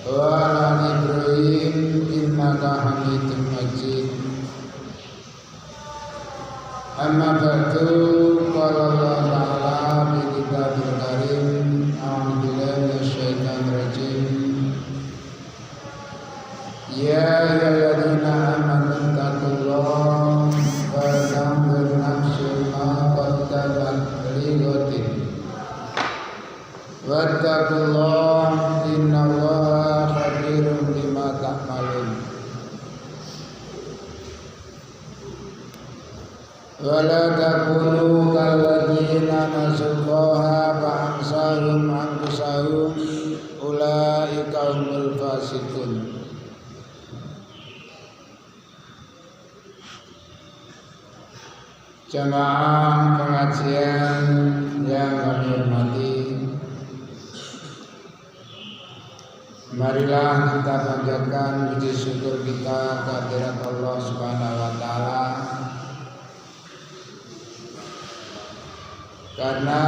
wa ala Ibrahim innaka Hamidum Majid. Amma ba'du, qala Allah Ta'ala fi kitabil karim, a'udzu billahi minasyaitonir rajim. Ya ayyuhalladzina amanu taqullaha wa tanzur nafsun ma qaddamat lighadin. Wattaqullaha innallaha khabirum bima ta'malun. Wala takunu kalladzina nasullaha fa'amsahum anfusahum ulaika humul fasiqun. Jamaah pengajian yang kami hormati, marilah kita panjatkan puji syukur kita kehadirat Allah Subhanahu wa Ta'ala, karena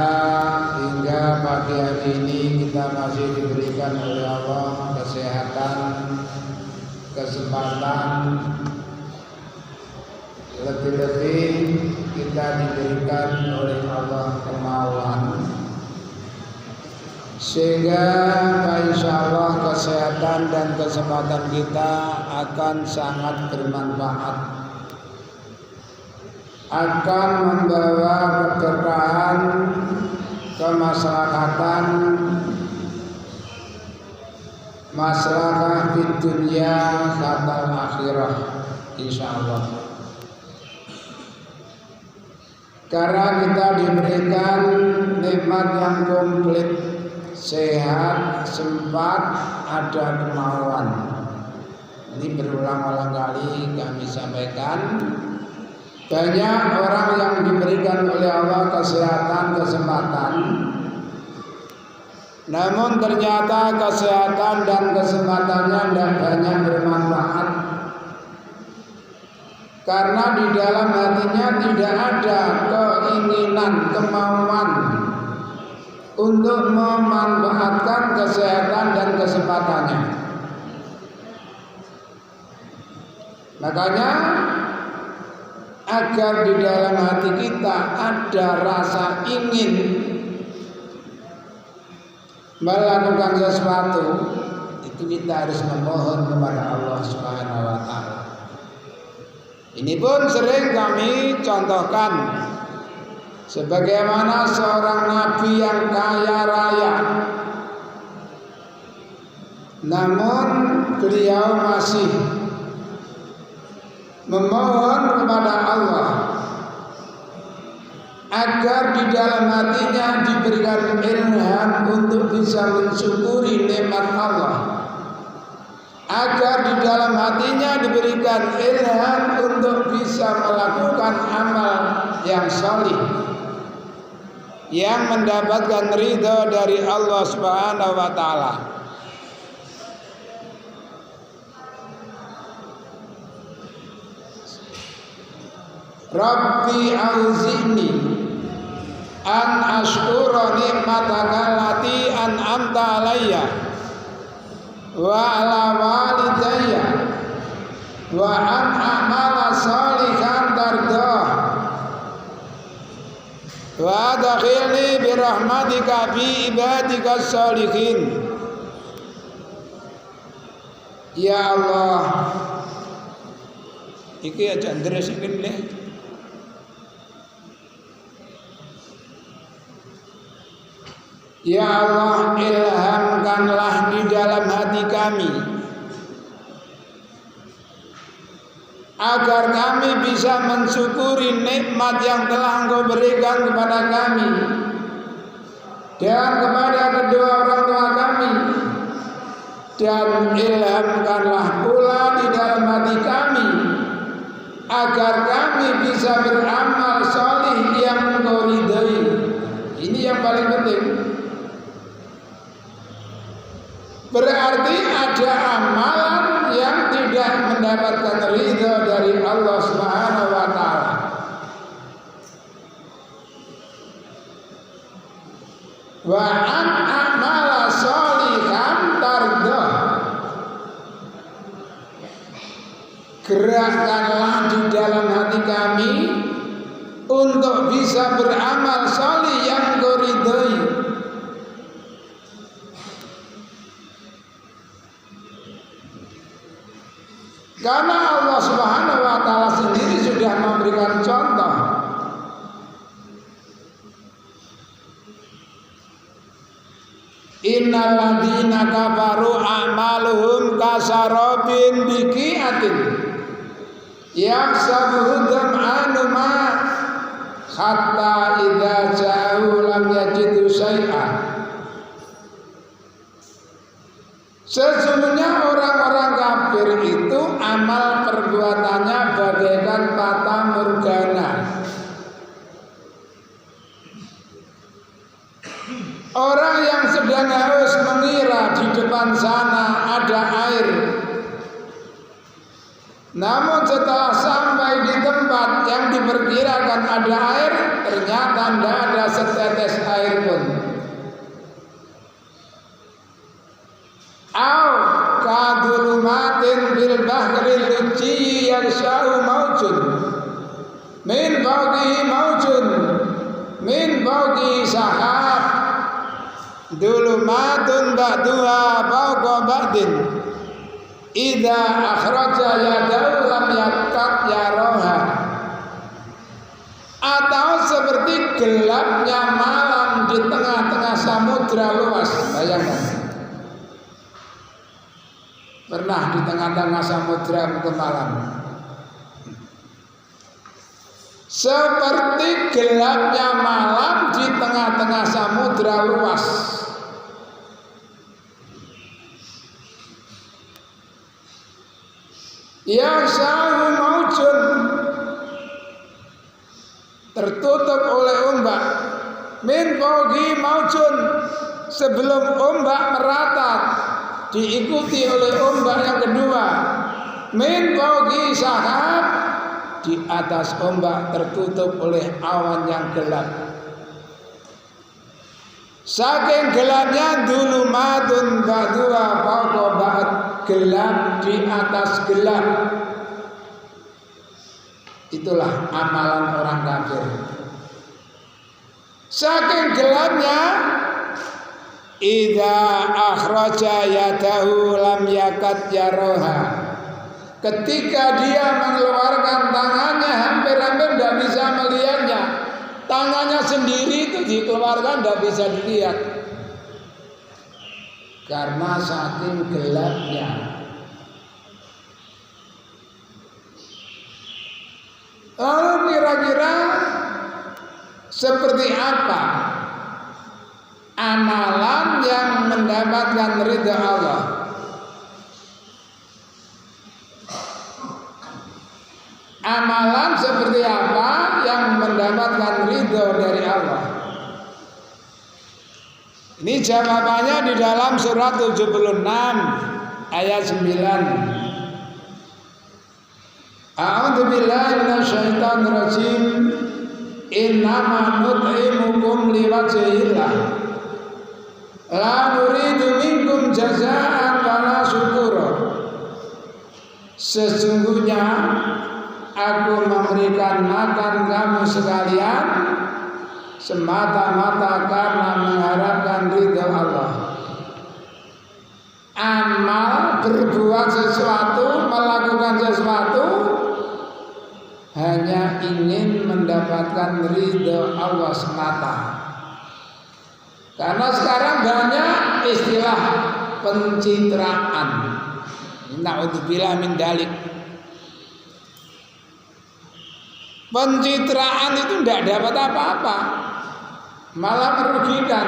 hingga pagi hari ini kita masih diberikan oleh Allah kesehatan, kesempatan, lebih-lebih kita diberikan oleh Allah kemauan, sehingga insya Allah kesehatan dan kesempatan kita akan sangat bermanfaat, akan membawa keberkahan, kemaslahatan, maslahah di dunia dan akhirah insya Allah. Karena kita diberikan nikmat yang komplit, sehat, sempat, ada kemauan. Ini berulang-ulang kali kami sampaikan. Banyak orang yang diberikan oleh Allah kesehatan, kesempatan, namun ternyata kesehatan dan kesempatannya tidak banyak bermanfaat, karena di dalam hatinya tidak ada keinginan, kemauan untuk memanfaatkan kesehatan dan kesempatannya. Makanya agar di dalam hati kita ada rasa ingin melakukan sesuatu, itu kita harus memohon kepada Allah Subhanahu wa Ta'ala. Ini pun sering kami contohkan, sebagaimana seorang nabi yang kaya raya, namun beliau masih memohon kepada Allah agar di dalam hatinya diberikan ilham untuk bisa mensyukuri nikmat Allah, agar di dalam hatinya diberikan ilham untuk bisa melakukan amal yang salih, yang mendapatkan ridha dari Allah Subhanahu wa Ta'ala. Rabbi auzi'ni an ashkura ni'mataka allati an'amta alayya wa ala walidayya wa an a'mala shalihan tardah wa adkhilni bi rahmatika fi ibadika sholihin. Ya Allah, iki aja ndreseken le. Ya Allah, ilhamkanlah di dalam hati kami agar kami bisa mensyukuri nikmat yang telah Engkau berikan kepada kami dan kepada kedua orang tua kami, dan ilhamkanlah pula di dalam hati kami agar kami bisa beramal salih yang Engkau ridhai. Ini yang paling penting. Berarti ada amalan yang tidak mendapatkan ridha dari Allah Subhanahu wa Ta'ala. Wa an a'mala sholihan tardah, gerakkanlah di dalam hati kami untuk bisa beramal saleh yang Kau ridhoi. Karena Allah Subhanahu wa taala sendiri sudah memberikan contoh. Innal ladzina kafaru a'maluhum kasarabin biqi'atin yahsabuhu dham'anu ma hatta idza ja'u lam yajidu syai'an. Sesungguhnya orang-orang kafir itu amal perbuatannya bagaikan fata morgana. Orang yang sedang haus mengira di depan sana ada air, namun setelah sampai di tempat yang diperkirakan ada air, ternyata tidak ada setetes air pun. Au kadulumatin bil bahril lujji yarsha'u maujun min fawqihi maujun min fawqihi sahab dulumatun ba'duha fawqa ba'din idza akhraja yadahu lam yakad yaraha. Atau seperti gelapnya malam di tengah-tengah samudra luas. Bayangkan, pernah di tengah-tengah samudra itu malam, seperti gelapnya malam di tengah-tengah samudra luas. Yang sa'u maujun, tertutup oleh ombak. Min fawqi maujun, sebelum ombak meratat diikuti oleh ombak yang kedua. Min fawqi sahab, di atas ombak tertutup oleh awan yang gelap. Saking gelapnya dulumatun ba'duha fawqa ba'd, gelap di atas gelap. Itulah amalan orang kafir. Saking gelapnya, idza akhraja yadahu lam yakad yaraha. Ketika dia mengeluarkan tangannya, hampir-hampir tidak bisa melihatnya. Tangannya sendiri itu dikeluarkan tidak bisa dilihat karena saking gelapnya. Lalu kira-kira seperti apa amalan yang mendapatkan ridha Allah? Amalan seperti apa yang mendapatkan ridho dari Allah? Ini jawabannya di dalam surat 76 ayat 9. A'udzu billahi minasyaitonir rajim. Innama nut'imukum liwajhillah la nuridu minkum jazaa'an wala syukura. Sesungguhnya aku memberikan makan kamu sekalian semata-mata karena mengharapkan ridha Allah. Amal, berbuat sesuatu, melakukan sesuatu hanya ingin mendapatkan ridha Allah semata. Karena sekarang banyak istilah pencitraan. Na'udzubillah min dalik. Pencitraan itu tidak dapat apa-apa, malah merugikan.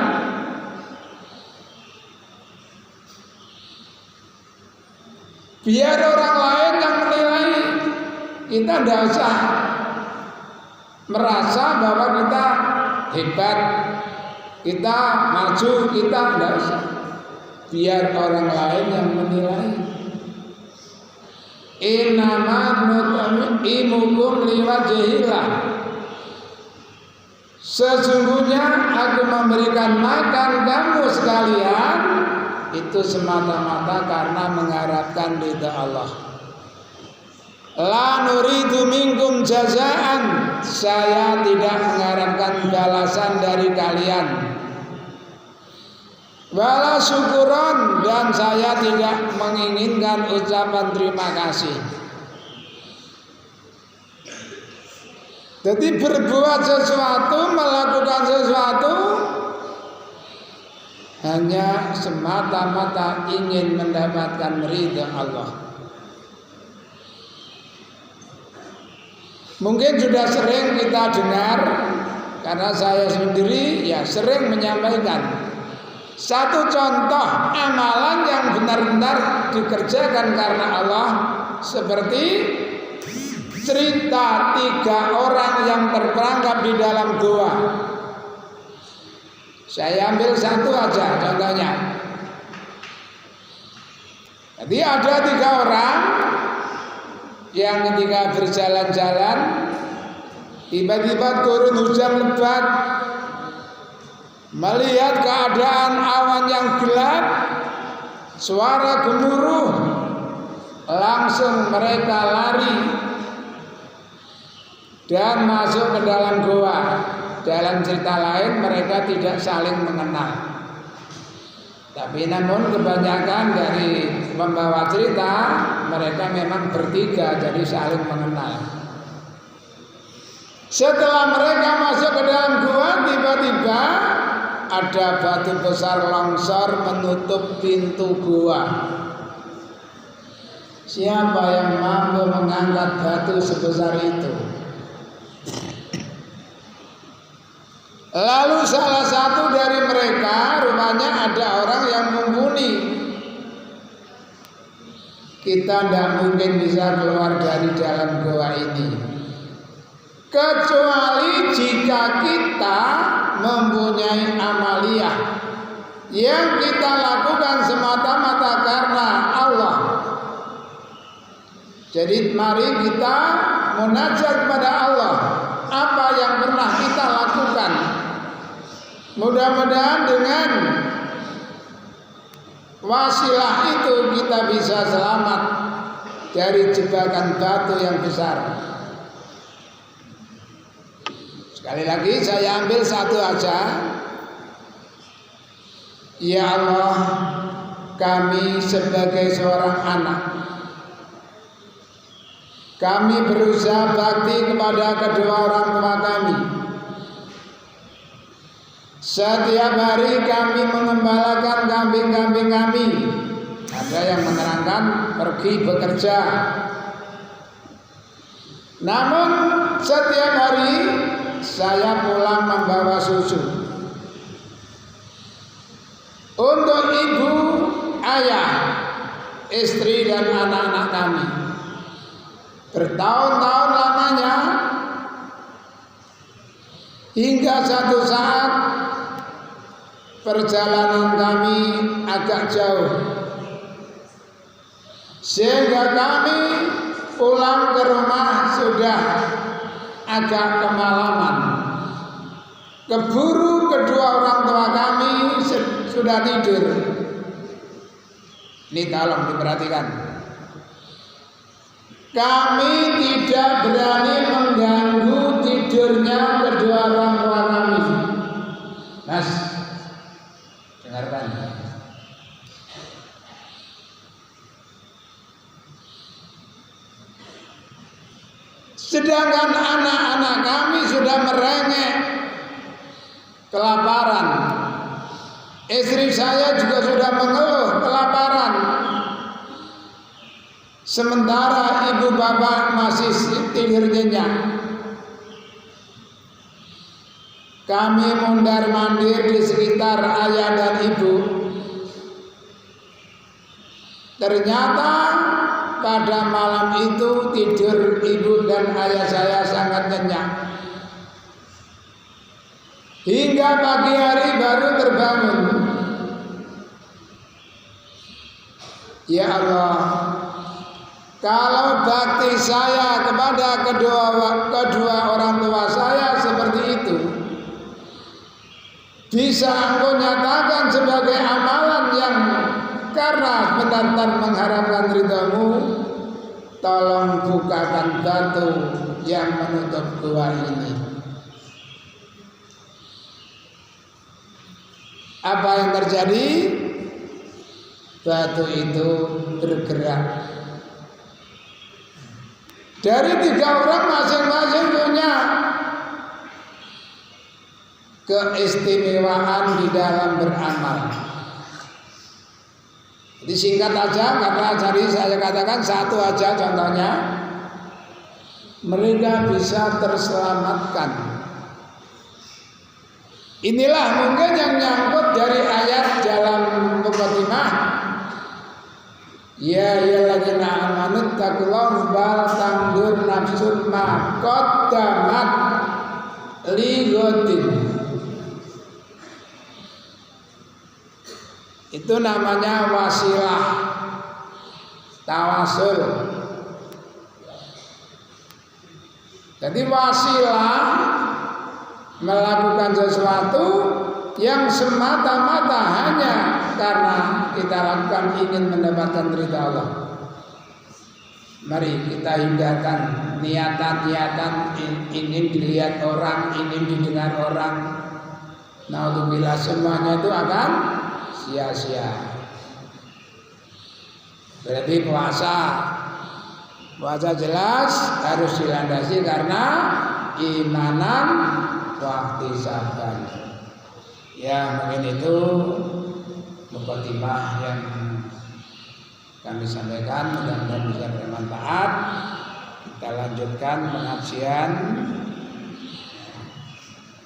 Biar orang lain yang menilai, kita tidak usah merasa bahwa kita hebat, kita maju, kita tidak usah. Biar orang lain yang menilai. Innama nut'imukum liwajhillah. Sesungguhnya aku memberikan makan kamu sekalian itu semata-mata karena mengharapkan ridha Allah. La nuridu minkum jazaan, saya tidak mengharapkan balasan dari kalian. Wala syukuran, dan saya tidak menginginkan ucapan terima kasih. Jadi berbuat sesuatu, melakukan sesuatu hanya semata-mata ingin mendapatkan ridha Allah. Mungkin sudah sering kita dengar, karena saya sendiri ya sering menyampaikan satu contoh amalan yang benar-benar dikerjakan karena Allah, seperti cerita 3 orang yang terperangkap di dalam gua. Saya ambil satu aja contohnya. Jadi ada 3 orang yang ketika berjalan-jalan tiba-tiba turun hujan lebat, melihat keadaan awan yang gelap, suara gemuruh, langsung mereka lari dan masuk ke dalam goa. Dalam cerita lain mereka tidak saling mengenal, tapi namun kebanyakan dari pembawa cerita mereka memang bertiga, jadi saling mengenal. Setelah mereka masuk ke dalam gua, tiba-tiba ada batu besar longsor menutup pintu gua. Siapa yang mampu mengangkat batu sebesar itu? Lalu salah satu dari mereka, rupanya ada orang yang mumpuni. Kita tidak mungkin bisa keluar dari dalam goa ini, kecuali jika kita mempunyai amaliyah yang kita lakukan semata-mata karena Allah. Jadi mari kita munajat kepada Allah, apa yang pernah kita lakukan. Mudah-mudahan dengan wasilah itu kita bisa selamat dari jebakan batu yang besar. Sekali lagi saya ambil satu aja. Ya Allah, kami sebagai seorang anak, kami berusaha bakti kepada kedua orang tua kami. Setiap hari kami mengembalakan kambing-kambing kami. Ada yang menerangkan pergi bekerja. Namun setiap hari saya pulang membawa susu untuk ibu, ayah, istri dan anak-anak kami. Bertahun-tahun lamanya, hingga satu saat perjalanan kami agak jauh, sehingga kami pulang ke rumah sudah agak kemalaman. Keburu kedua orang tua kami sudah tidur. Ini tolong diperhatikan. Kami tidak berani mengganggu tidurnya kedua orang tua kami. Mas, dengarkan. Sedangkan anak-anak kami sudah merengek kelaparan. Istri saya juga sudah mengeluh kelaparan. Sementara ibu bapak masih tidur nyenyak. Kami mondar-mandir di sekitar ayah dan ibu. Ternyata pada malam itu tidur ibu dan ayah saya sangat nyenyak. Hingga pagi hari baru terbangun. Ya Allah, kalau bakti saya kepada kedua orang tua saya seperti itu, bisa Engkau nyatakan sebagai amalan yang karena benar-benar mengharapkan ridha-Mu, tolong bukakan batu yang menutup gua ini. Apa yang terjadi? Batu itu bergerak. Dari 3 orang masing-masing punya keistimewaan di dalam beramal. Jadi singkat aja, karena tadi saya katakan satu aja contohnya, mereka bisa terselamatkan. Inilah mungkin yang nyangkut dari ayat dalam Muqaddimah. Ya ayyuhalladzina amanu taqullaha wal tanzur nafsun ma qaddamat lighadin. Itu namanya wasilah, tawasul. Jadi wasilah melakukan sesuatu yang semata-mata hanya karena kita lakukan ingin mendapatkan ridha Allah. Mari kita hindarkan niatan-niatan ingin dilihat orang, ingin didengar orang. Naudzubillah, semuanya itu akan sia-sia. Berarti puasa jelas harus dilandasi karena imanan wa ihtisaban. Ya, mungkin itu muqaddimah yang kami sampaikan, mudah-mudahan bisa bermanfaat. Kita lanjutkan pengajian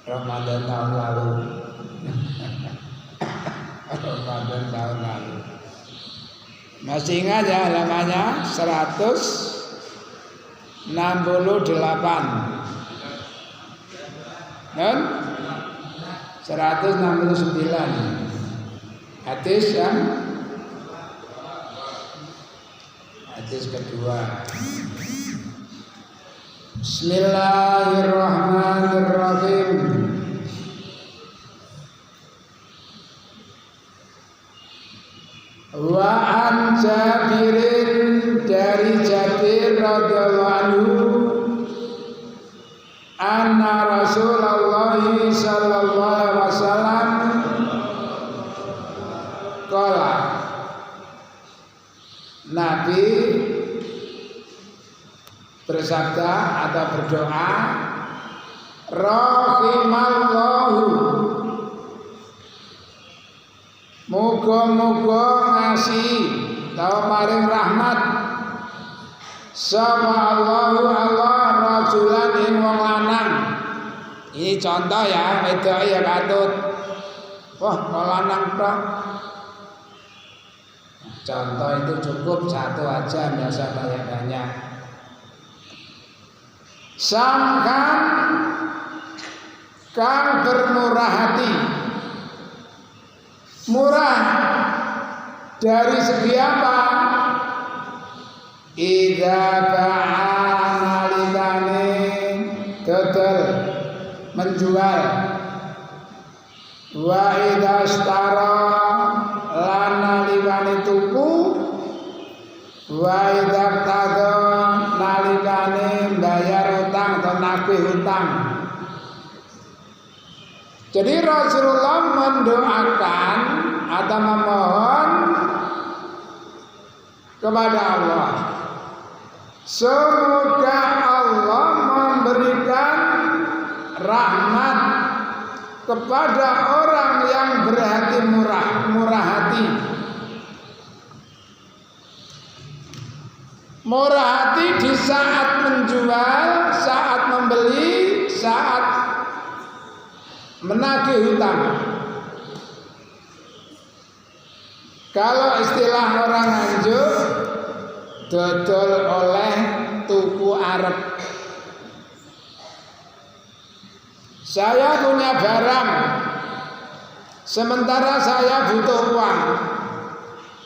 Ramadan tahun lalu. Ramadan tahun lalu. Masih ingat ya halamannya 168 dan 169 hadis yang hadis kedua. Bismillahirrahmanirrahim. Wa an Jabirin, dari Jabir radhiyallahu anhu, anna Rasulullah sallallahu alaihi wasallam qala, Nabi bersabda atau berdoa, rahimallahu, muga-muga ngasih atau paring rahmat sapa Allahu Allah rajulan ing wong lanang. Ini contoh ya, wedok ya katut. Wah, wong lanang tok. Contoh itu cukup satu aja, enggak usah banyak-banyak. Sangkan kang bermurah hati. Murah dari segi apa? Idza ba'a nalikane dodol menjual, wa idza istara lan nalikane tuku, wa idza qada nalikane bayar utang atau nagih utang. Jadi Rasulullah mendoakan atau memohon kepada Allah, semoga Allah memberikan rahmat kepada orang yang berhati murah hati. Murah hati di saat menjual, saat membeli, saat menagih hutang. Kalau istilah orang Nganjuk, dodol oleh tuku arep. Saya punya barang, sementara saya butuh uang.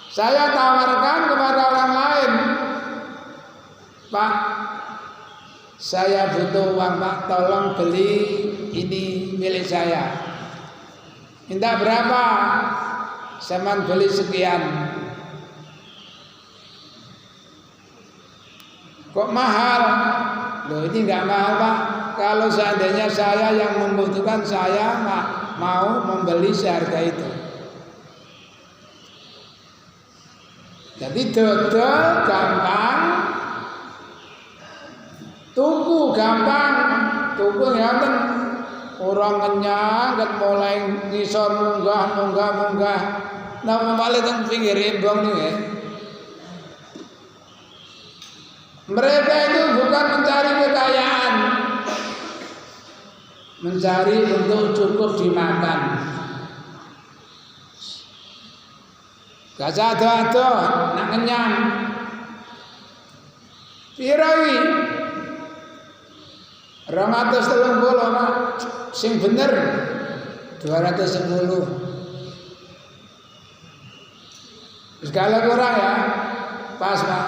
Saya tawarkan kepada orang lain, Pak, saya butuh uang Pak, tolong beli ini milik saya. Minta berapa? Saya beli sekian. Kok mahal? Loh ini nggak mahal Pak. Kalau seandainya saya yang membutuhkan, saya mau membeli seharga itu. Jadi dodol gampang, tuku gampang, tuku ngaten. Orang kenyang ket mulai ngisor munggah. Napa malih teng pinggir embong niku ya. Mereka itu bukan mencari kekayaan, mencari untuk cukup dimakan. Gak ado-ado, nak kenyang. Pirawi 230 Pak, sing bener 210. Segala kurang ya, pas Pak.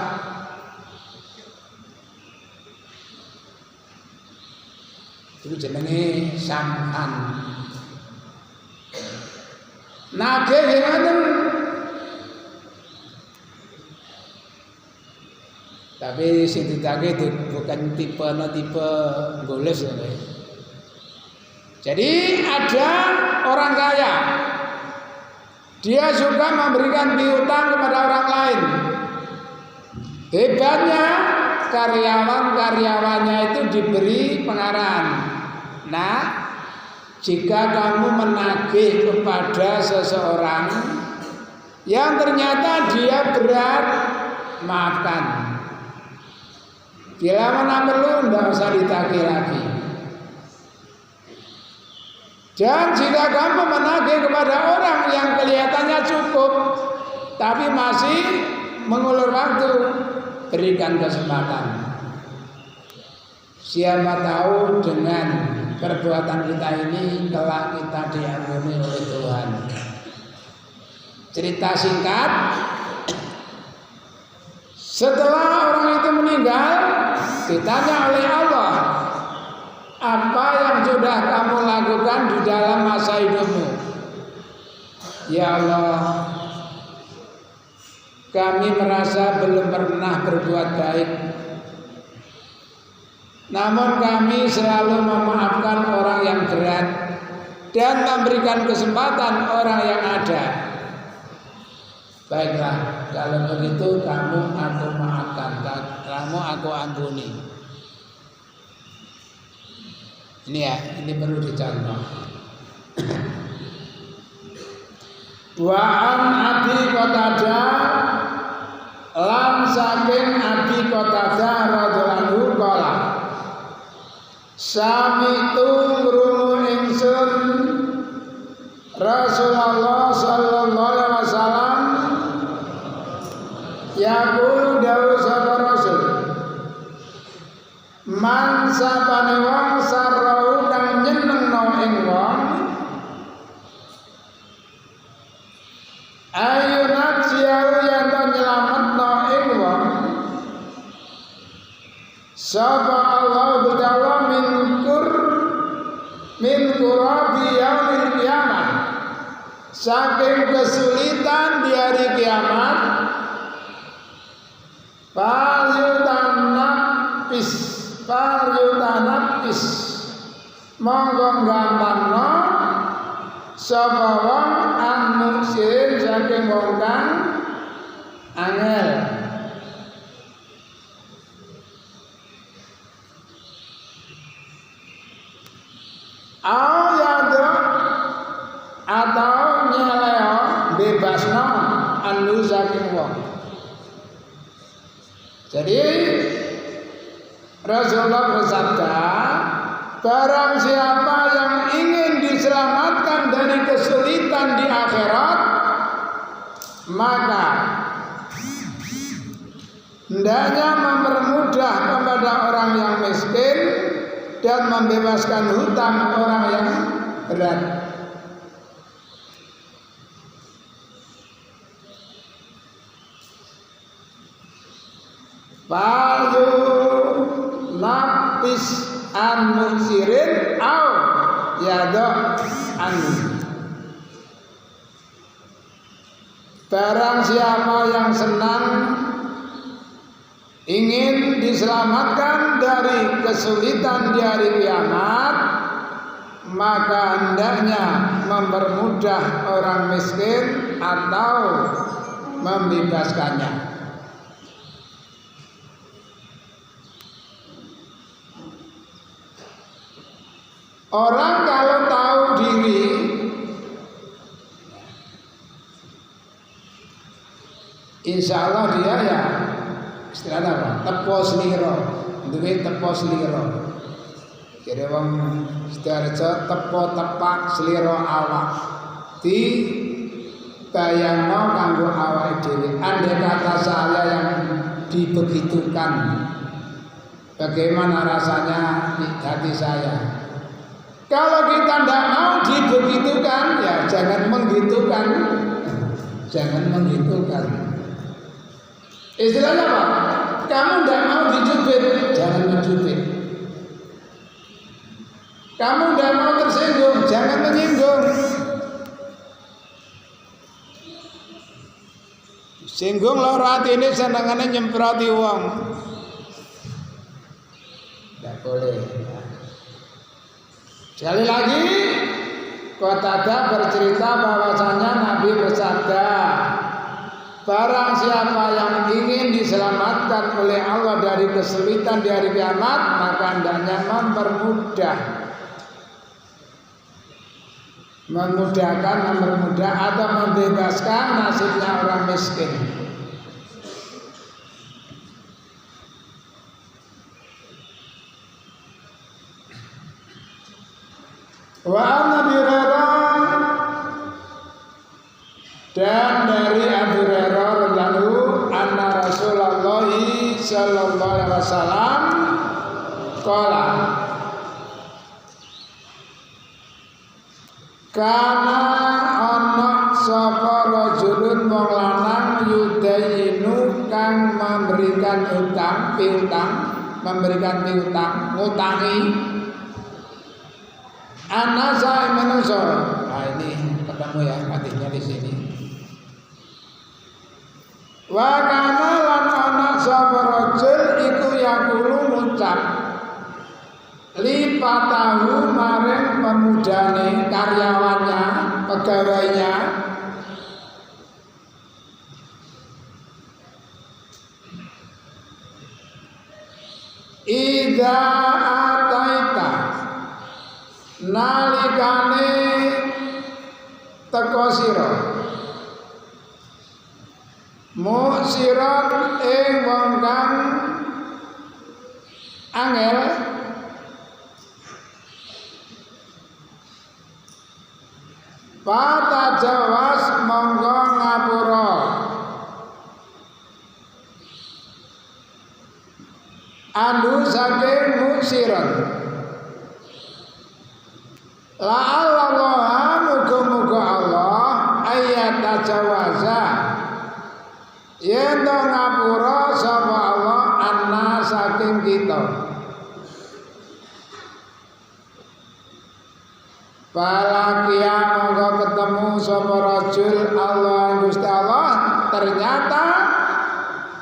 Itu jenenge sampan. Nagih ngoten. Tapi sing ditagih bukan tipe goles ya. Jadi ada orang kaya, dia suka memberikan piutang kepada orang lain. Hebatnya karyawan-karyawannya itu diberi pengarahan. Nah, jika kamu menagih kepada seseorang yang ternyata dia berat, maafkan. Bila mana perlu, tidak usah ditagih lagi. Dan jika kamu menagih kepada orang yang kelihatannya cukup, tapi masih mengulur waktu, berikan kesempatan. Siapa tahu dengan perbuatan kita ini kelak kita diampuni oleh Tuhan. Cerita singkat, setelah orang itu meninggal, ditanya oleh Allah, apa yang sudah kamu lakukan di dalam masa hidupmu? Ya Allah, kami merasa belum pernah berbuat baik, namun kami selalu memaafkan orang yang berat dan memberikan kesempatan orang yang ada. Baiklah, kalau begitu kamu aku maafkan, kamu aku ampuni. Ini ya, ini perlu dicontoh. Wa an Abi Qatadah lan saking Abi Qatadah radhiyallahu anhu qala sami'tu ngrungu ingsun Rasulullah sallallahu alaihi wasallam yaqulu dawuh sapa Rasul man sapane wong sarau kang nyenengno ing wong ayo najiau yang nyelametno ing wong sapa Allah bidallah min kurabi yaumil qiyamah saking kesulitan di hari kiamat fal yutanapis monggo gampangno sapa wong an muksir saking wong kang angel. Atau nyeleo bebasno anu saking wong. Jadi Rasulullah bersabda, barang siapa yang ingin diselamatkan dari kesulitan di akhirat, maka hendaknya mempermudah kepada orang yang miskin dan membebaskan hutang orang yang berat. Palu lapis an musirin au yadok anu. Barang siapa yang senang memberikan hutang kepada orang yang berat, maka hendaknya membebaskan hutang orang yang berat. Palu lapis an musirin au yadok anu. Barang siapa yang senang memberikan hutang kepada orang yang berat, maka hendaknya membebaskan hutang orang yang berat. Barang siapa yang senang memberikan hutang kepada orang yang berat, maka hendaknya membebaskan hutang orang yang berat. Barang siapa yang senang ingin diselamatkan dari kesulitan di hari kiamat, maka hendaknya mempermudah orang miskin atau membebaskannya. Orang kalau tahu diri, insya Allah dia ya istilah apa? Tepo seliro, duwe tepo seliro. Kira wong Sidoarjo tepo tepak seliro awak. Di bayangno kanggo awake dhewe. Andai kata saya yang dibegitukan, bagaimana rasanya di hati saya? Kalau kita tidak mau dibegitukan, ya jangan menggitukan. Jangan menggitukan. Istilahnya apa? Kamu tidak mau dicubit, jangan mencubit. Kamu tidak mau tersinggung, jangan menyinggung. Singgung loro atine senengane nyemproti wong. Tidak boleh. Sekali lagi, Qatadah bercerita bahwasanya Nabi bersabda, barang siapa yang ingin diselamatkan oleh Allah dari kesulitan di hari kiamat, maka hendaknya mempermudah atau membebaskan nasibnya orang miskin. Wa Abi Hurairah, dan dari Abu Hurairah radhiyallahu anna Rasulullah sallallahu alaihi wasallam qala kana ana sapa rajulun wong lanang yudayinu kang memberikan piutang ngutangi anasa manusia. Nah ini ketemu ya hadisnya di sini. Wa kana lan ana sapa rajul iku yaqulu ngucap lipatahu maring pemudane karyawannya, pegawainya, idza ataita nalikane teko sira musirat ing wong kang angel pata jawas monggo ngapura anu saking musirat la'allallah muga-muga Allah ayat tajawaza yen to ngapura sapa Allah anna saking kita. Balakia monggo ketemu sapa rajul Allah Gusti Allah, ternyata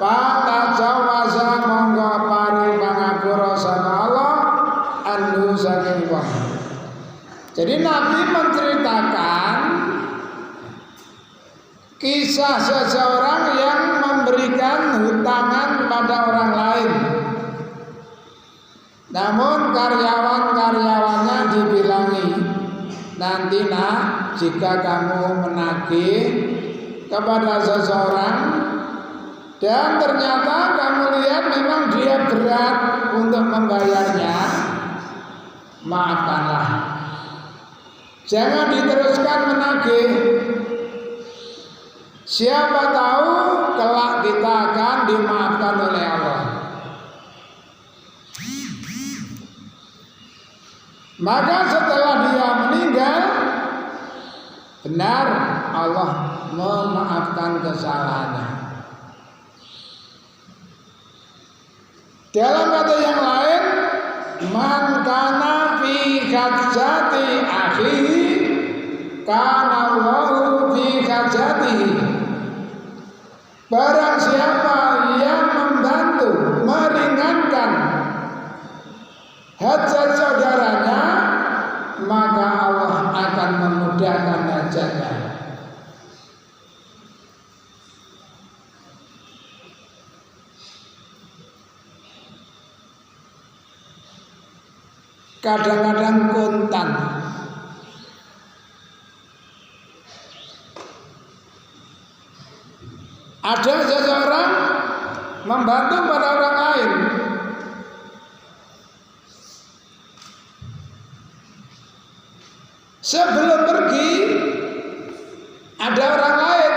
tajawaza monggo paring pangapura sapa Allah anu saking wong. Jadi Nabi menceritakan kisah seseorang yang memberikan hutangan kepada orang lain, namun karyawan-karyawannya dibilangi, nanti nak jika kamu menagih kepada seseorang dan ternyata kamu lihat memang dia berat untuk membayarnya, maafkanlah. Jangan diteruskan menagih. Siapa tahu kelak kita akan dimaafkan oleh Allah. Maka setelah dia meninggal, benar Allah memaafkan kesalahannya. Dalam kata yang lain, man kana fi hajati akhihi kana Allahu fi hajatihi. Barang siapa yang membantu kadang-kadang kontan. Ada seseorang membantu pada orang lain, sebelum pergi ada orang lain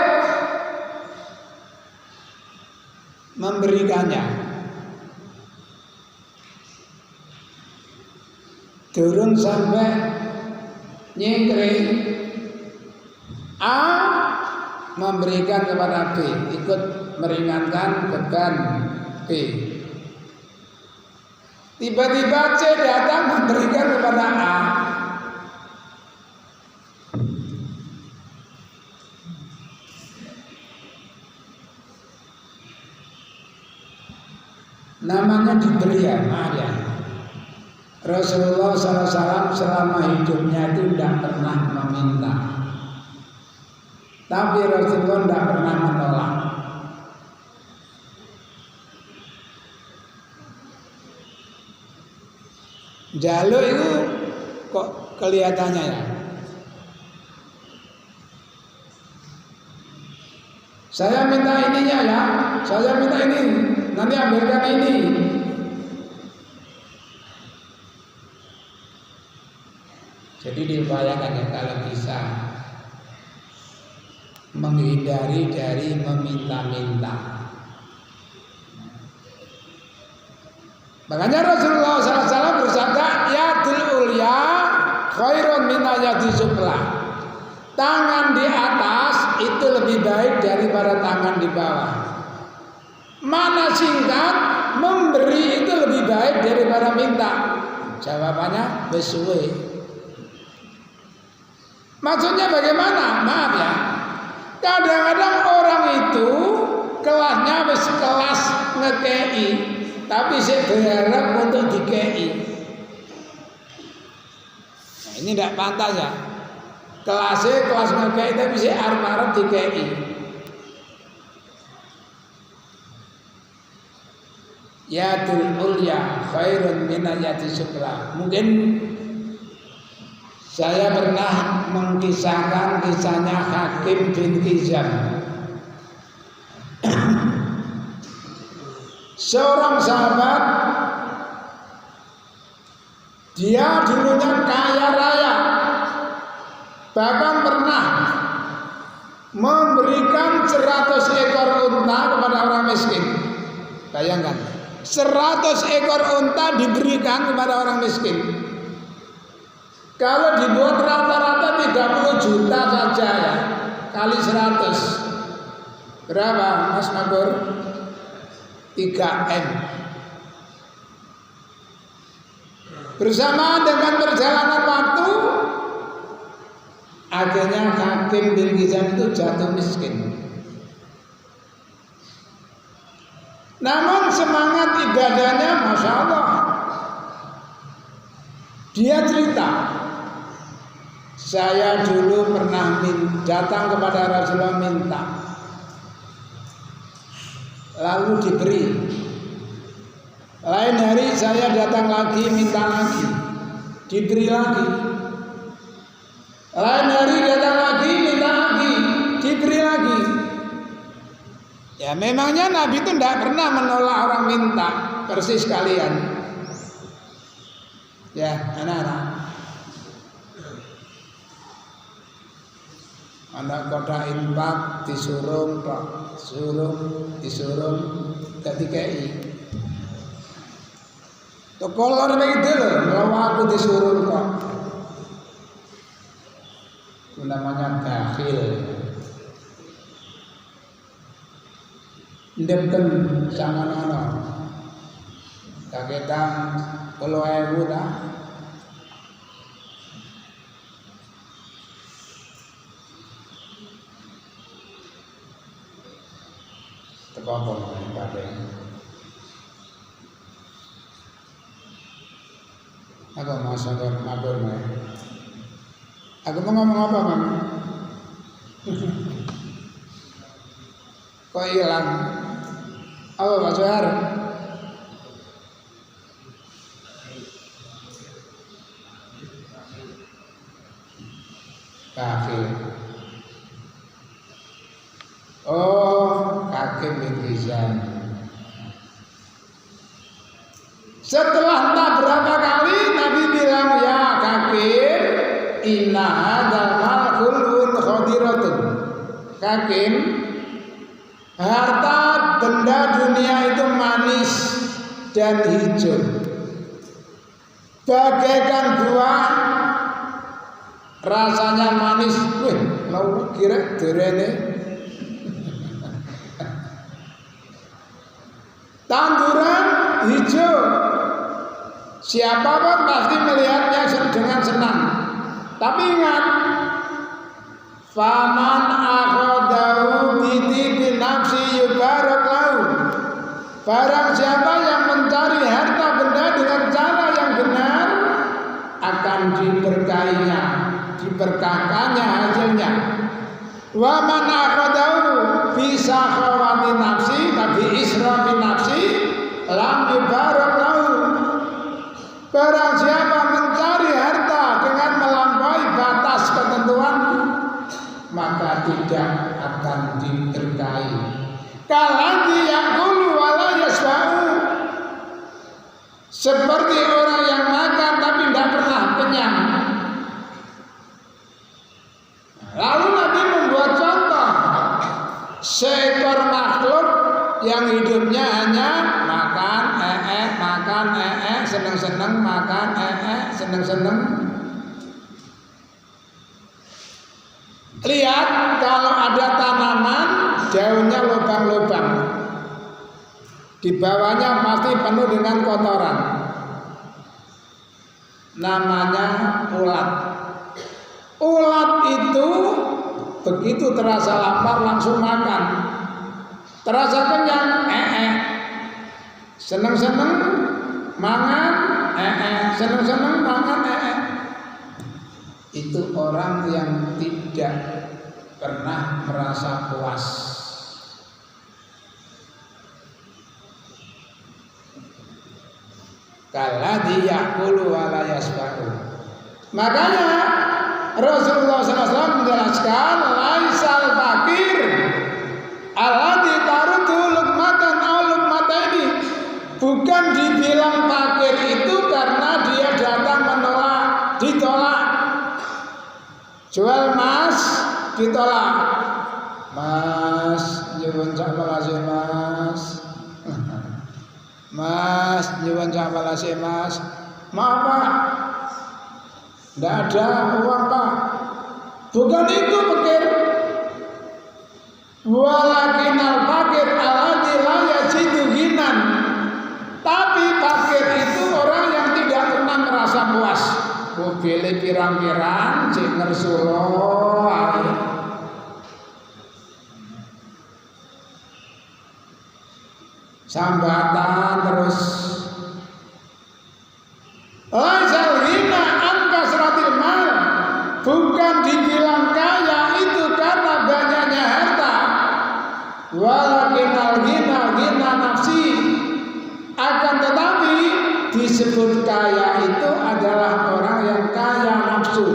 memberikannya. Turun sampai nyengkring, A memberikan kepada B, ikut meringankan beban B. Tiba-tiba C datang memberikan kepada A. Namanya diberi ya, maaf ya. Rasulullah SAW selama hidupnya itu tidak pernah meminta, tapi Rasulullah tidak pernah menolak. Jaluk itu kok kelihatannya ya, saya minta ininya ya, saya minta ini, nanti ambilkan ini. Jadi diupayakan ya kalau bisa menghindari dari meminta-minta. Makanya Rasulullah SAW bersabda, yadul ulya khairun min yadi sufla. Tangan di atas itu lebih baik daripada tangan di bawah. Mana singkat, memberi itu lebih baik daripada minta. Jawabannya besuwe. Maksudnya bagaimana? Maaf ya, kadang-kadang orang itu kelasnya wis kelas ngekei, tapi saya berharap untuk dikei. Nah, ini tidak pantas ya. Kelasnya kelas ngekei, tapi saya arep-arep dikei. Yadul ulya khairun min yadi sufla. Mungkin saya pernah mengkisahkan kisahnya Hakim bin Hizam. Seorang sahabat, dia dulunya kaya raya, bahkan pernah memberikan 100 ekor unta kepada orang miskin. Bayangkan, 100 ekor unta diberikan kepada orang miskin. Kalau dibuat rata-rata 30 juta saja ya, kali 100 berapa Mas Mabur? 3M. Bersamaan dengan perjalanan waktu, akhirnya Hakim bin Hizam itu jatuh miskin. Namun semangat ibadahnya Masya Allah. Dia cerita, saya dulu pernah datang kepada Rasulullah minta, lalu diberi. Lain hari saya datang lagi minta lagi, diberi lagi. Lain hari datang lagi minta lagi, diberi lagi. Ya memangnya Nabi itu tidak pernah menolak orang minta, persis kalian. Ya anak-anak, anak kota infak disuruh gak dikei. Tuh kolor begitu loh, kalau aku disuruh kok. Itu namanya bakhil. Ndeken sangan ana. Kagetan 10.000 dah. Tekopong kabeh. Aku mau sadar matur mae. Aku mau ngomong apa, Bang? Kok hilang? Apa Pak Johar? Kafir. Oh, Hakim bin Hizam. Setelah entah berapa kali Nabi bilang, ya Hakim, inna hadzal mal khulwun khadiratun. Hakim, harta benda dunia itu manis dan hijau, bagaikan buah, rasanya manis. Wih, lau kira derene. Tanduran hijau, siapapun pasti melihatnya dengan senang. Tapi ingat, faman akhadahu bi nafsi yubarak lahu. Barang siapa yang mencari harta benda dengan cara yang benar, akan diberkahinya, diberkahkannya hasilnya. Wa man akhadahu bi sakhawati nafsi, bi israfi nafsi, lam yubarak lahu. Barang siapa mencari harta dengan melampaui batas ketentuan, maka tidak akan diberkahi. Kalladzi yaqulu wa la yashba'u, seperti orang yang makan tapi tidak pernah kenyang. Lalu Nabi membuat contoh seekor makhluk yang hidupnya hanya makan, seneng-seneng, makan, seneng-seneng. Lihat, kalau ada tanaman, daunnya lubang-lubang, di bawahnya pasti penuh dengan kotoran. Namanya ulat. Ulat itu begitu terasa lapar langsung makan, terasa kenyang, seneng-seneng mangan, seneng-seneng mangan, Itu orang yang tidak pernah merasa puas. Kalladzi yaqulu wa la yashba'u. Makanya Rasulullah SAW menjelaskan, laisal fakir alladzi tarudu luqmatan aw luqmataini. Bukan dibilang fakir itu karena dia datang menolak, ditolak. Jual mas, ditolak. Mas, nyuwun sawelasih mas. Mas, nyuwun sawelasih mas. Maaf Pak, tidak ada uang Pak. Bukan itu fakir. Walakinal fakir alladzi la yajidu ghinan. Tapi fakir itu orang yang tidak pernah merasa puas. Mobilnya pirang-pirang, cek ngersulo, sambatan terus. Laisal ghina an kasratil mal. Bukan dibilang kaya itu karena banyaknya harta. Walakinal ghina ghina nafsi. Akan tetapi disebut kaya itu adalah orang yang kaya nafsu,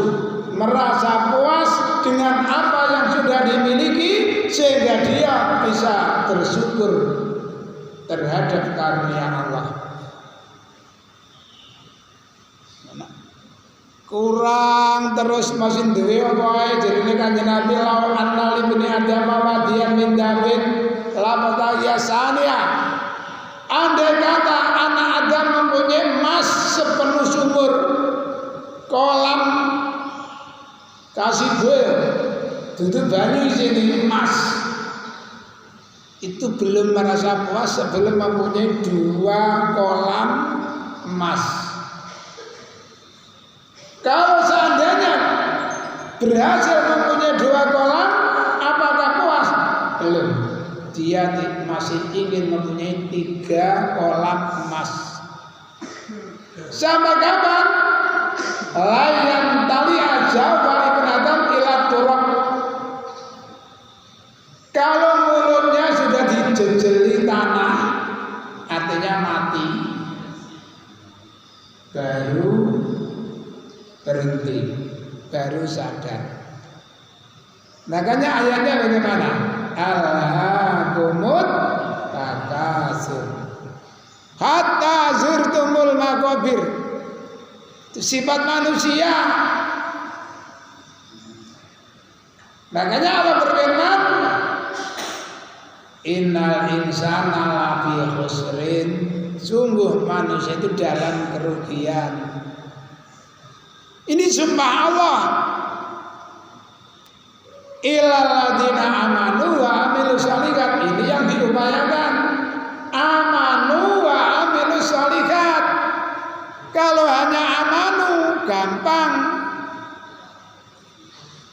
merasa puas dengan apa yang sudah dimiliki sehingga dia bisa bersyukur terhadap karunia Allah. Kurang terus masih duwe apa ae jarine Kanjeng Nabi, law anna libni adam wadiyan min dabin lamata yasania. Andai kata anak Adam mempunyai emas sepenuh sumur, kolam kasih gue, duduk banyu di sini emas, itu belum merasa puas sebelum mempunyai 2 kolam emas. Kalau seandainya berhasil mempunyai 2 kolam, apakah puas? Belum. Dia masih ingin mempunyai 3 kolam emas. Sampai kapan? Layan tali aja balik Adam ilat turok. Kalau mulutnya sudah dijejeli tanah, artinya mati, baru berhenti, baru sadar. Makanya ayatnya bagaimana? Alhaakumut takasur hatta zurtumul maqabir. Itu sifat manusia. Makanya Allah berfirman, innal insana lafi khusrin. Sungguh manusia itu dalam kerugian. Ini sumpah Allah. Illal ladzina amanu wa amilus shalihat. Ini yang diupayakan. Amanu wa amilus shalihat. Kalau hanya amanu gampang.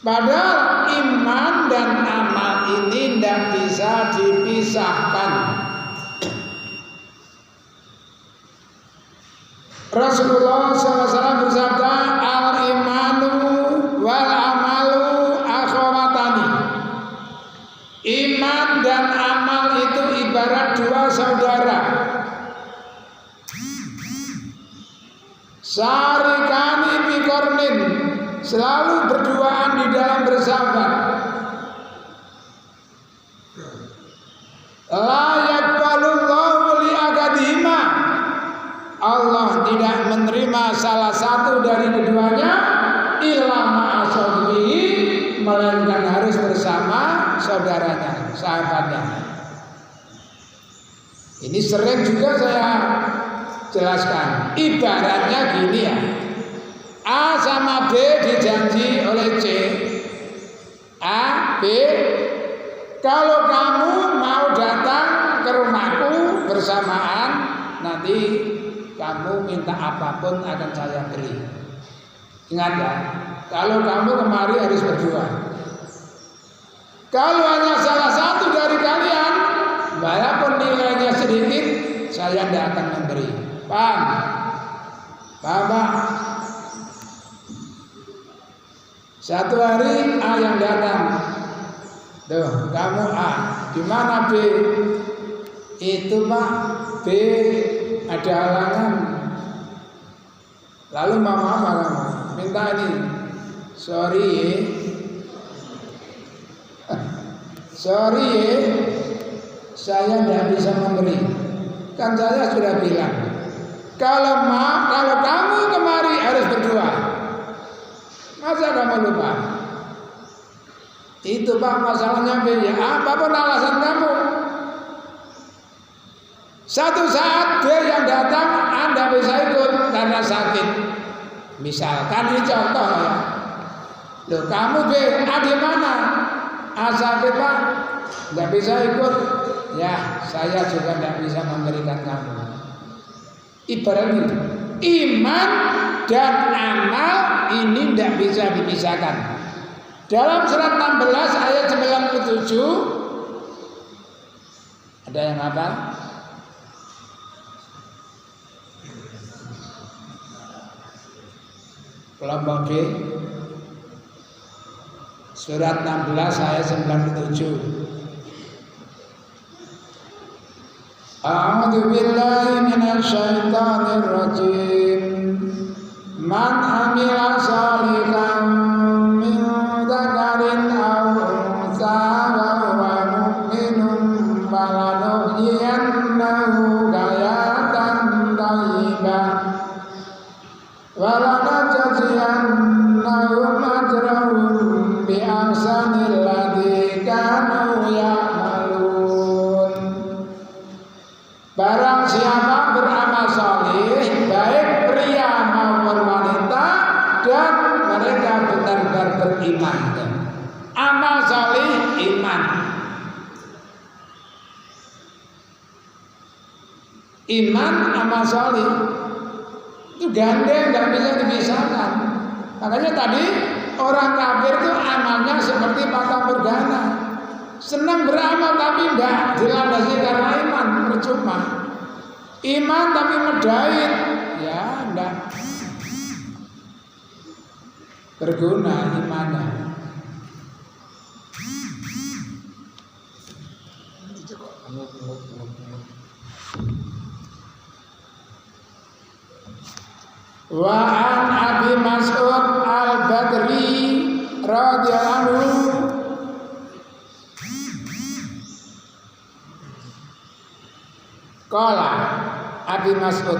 Padahal iman dan amal ini tidak bisa dipisahkan. Rasulullah SAW bersabda, al-imanu wal amalu akhawatani. Iman dan amal itu ibarat dua saudara. Syarikani fi qarnin, selalu berduaan di dalam bersahabat. La yaqbalullahu li akadihima. Allah tidak menerima salah satu dari keduanya illa ma'asabihi, melainkan harus bersama saudaranya, sahabatnya. Ini sering juga saya jelaskan. Ibaratnya gini ya. A sama B dijanji oleh C. A, B, kalau kamu mau datang ke rumahku bersamaan, nanti kamu minta apapun akan saya beri. Ingat ya, kalau kamu kemari harus berdua. Kalau hanya salah satu dari kalian, walaupun nilainya sedikit, saya tidak akan memberi. Paham? Paham? Satu hari A yang datang, tuh kamu A, di mana B? Itu Pak, B ada halangan. Lalu mama kamu minta ini, sorry saya tidak bisa memberi. Kan saya sudah bilang, kalau kamu kemari harus berdua. Masa kamu lupa? Itu Pak masalahnya B ya. Apapun alasan kamu, satu saat B yang datang Anda bisa ikut karena sakit. Misalkan ini contoh ya. Loh kamu B, A di mana? A sakit Pak, nggak bisa ikut. Ya saya juga nggak bisa memberikan kamu. Ibarat itu, iman dan amal ini tidak bisa dipisahkan. Dalam surat 16 ayat 97 ada yang apa? Kelompok B, surat 16 ayat 97. A'udzu billahi minasy syaithanir rajim. Man amila shalihan min dzakarin aw untha wa huwa mu'minun falanuhyiyannahu hayatan thayyibah wa lanajziyannahum ajrahum bi ahsanil ladzi kanu ya'malun. Barang siapa beramal saleh, baik pria maupun wanita, dan mereka benar-benar beriman. Amal saleh iman. Iman amal saleh itu gandeng, nggak bisa dipisahkan. Makanya tadi orang kafir itu amalnya seperti fata morgana. Senang beramal tapi enggak dilandasi karena iman, percuma. Iman tapi medait, ya enggak berguna imannya. Wa an Abi Mas'ud Al-Badri radhiyallahu anhu Qala Abi Mas'ud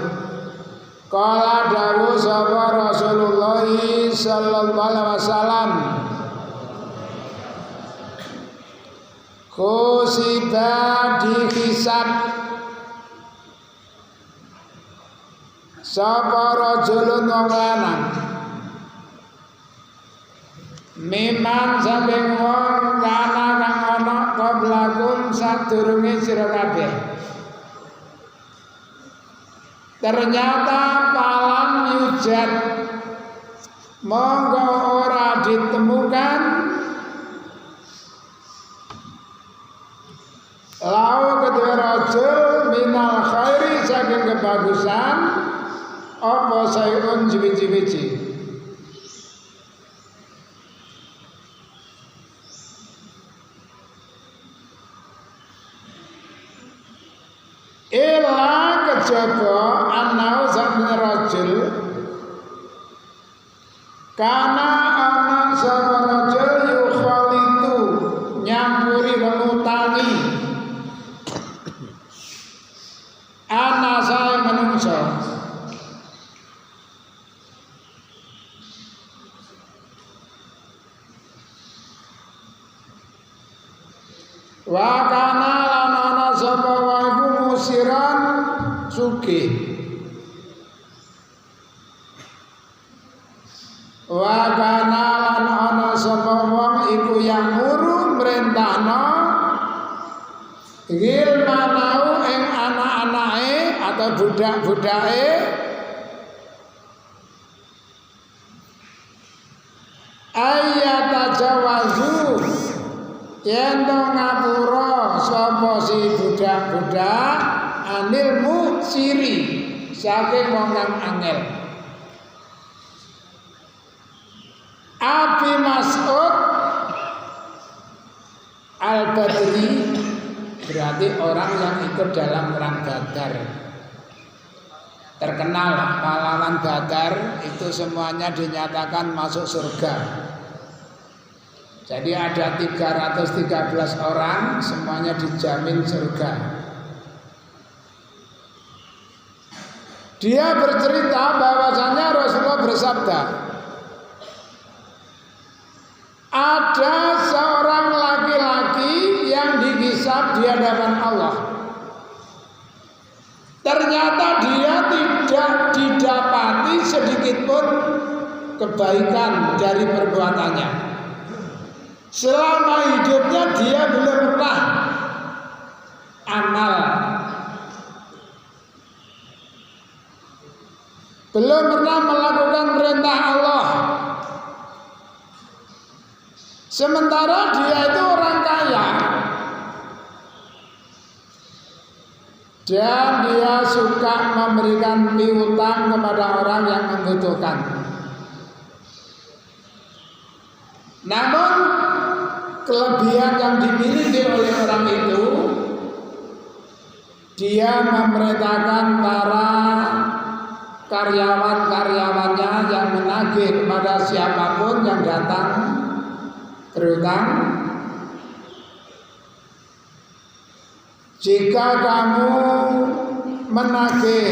qala dawu sapa Rasulullah sallallahu alaihi wasallam kusiba dihisab sapa rajulun wong lanang memang saking wong kana kang ana qablakum sadurunge sira kabeh. Ternyata palam yujad monggo ora ditemukan lau kedua rajul minal khairi saking kebagusan apa sayun jiwi-jiwi. Ila kejaba anau sabne rajul kana ana sapa rajul yukhalitu nyampuri menutangi ana sae manungsa wa kana lan ana sapa wa musiran sugih wa kana lan ana sapa wong iku yang muru mrentahno gilmanau ing anak-anake atau budak-budake ayatajawazu yen to ngapura sapa si budak-budak anil muksiri saking wong kang angel. Abi Mas'ud Al-Badri berarti orang yang ikut dalam perang Badar. Terkenal pahlawan Badar itu semuanya dinyatakan masuk surga. Jadi ada 313 orang semuanya dijamin surga. Dia bercerita bahwasanya Rasulullah bersabda, ada seorang laki-laki yang dihisab di hadapan Allah. Ternyata dia tidak didapati sedikit pun kebaikan dari perbuatannya. Selama hidupnya dia belum pernah amal, belum pernah melakukan perintah Allah. Sementara dia itu orang kaya dan dia suka memberikan piutang kepada orang yang membutuhkan. Namun kelebihan yang dimiliki oleh orang itu, dia memerintahkan para karyawan-karyawannya yang menagih kepada siapapun yang datang berutang, jika kamu menagih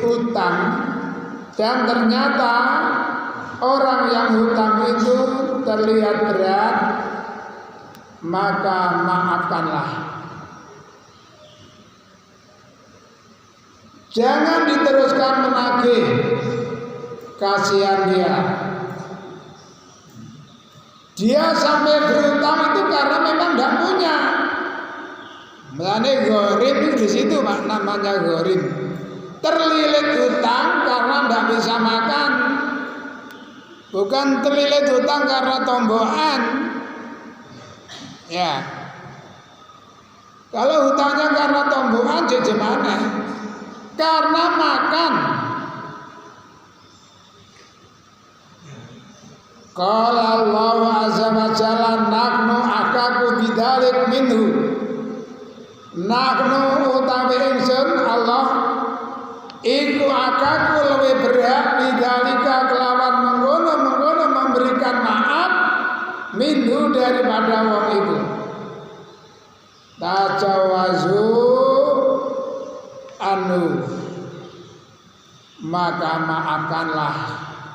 utang dan ternyata orang yang hutang itu terlihat berat, maka maafkanlah. Jangan diteruskan menagih, kasihan dia. Dia sampai berutang itu karena memang tidak punya. Makanya gharim itu di situ namanya gharim. Terlilit hutang karena tidak bisa makan, bukan terlilit hutang karena tombokan. Ya, kalau hutangnya karena tombokan jadi mana? Karena makan. Qala Allah azza wa jalla nahnu akaku bidzalik minhu. Nahnu utawi ingsun Allah iku akaku lebih berhak bidzalika kelawan mengkono memberikan maaf minhu daripada wong iku. Tajawazu maka maafkanlah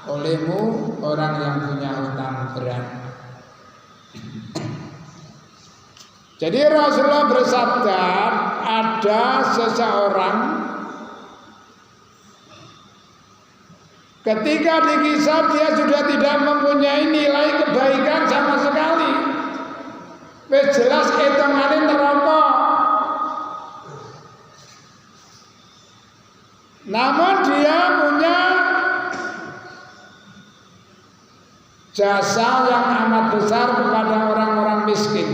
olehmu orang yang punya hutang berat. Jadi Rasulullah bersabda, ada seseorang ketika dihisab dia sudah tidak mempunyai nilai kebaikan sama sekali. Wes jelas hitungane neraka. Namun dia punya jasa yang amat besar kepada orang-orang miskin.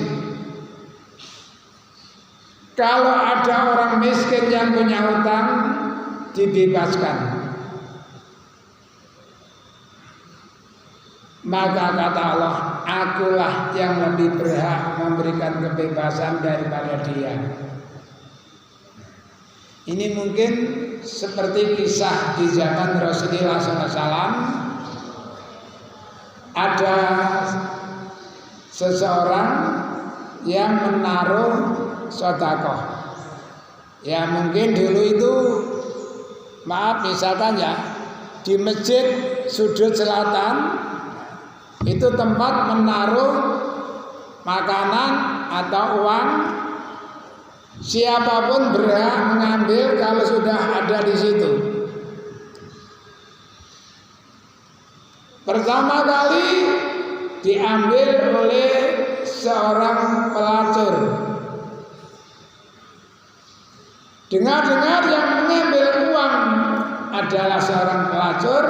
Kalau ada orang miskin yang punya hutang, dibebaskan. Maka kata Allah, akulah yang lebih berhak memberikan kebebasan daripada dia. Ini mungkin seperti kisah di zaman Rasulullah SAW. Ada seseorang yang menaruh sedekah. Ya mungkin dulu itu, maaf misalkan ya, di masjid sudut selatan itu tempat menaruh makanan atau uang. Siapapun berhak mengambil kalau sudah ada di situ. Pertama kali diambil oleh seorang pelacur. Dengar-dengar yang mengambil uang adalah seorang pelacur,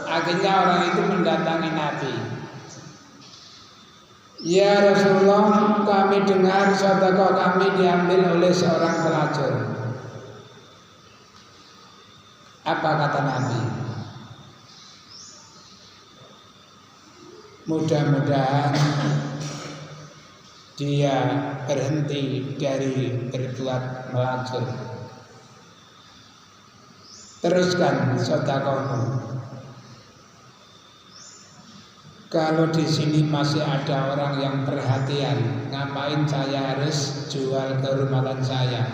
akhirnya orang itu mendatangi Nabi. Ya Rasulullah, kami dengar sedekah kami diambil oleh seorang pelacur. Apa kata Nabi? Mudah-mudahan dia berhenti dari berbuat melacur. Teruskan sedekahmu. Kalau di sini masih ada orang yang perhatian, ngapain saya harus jual kehormatan saya?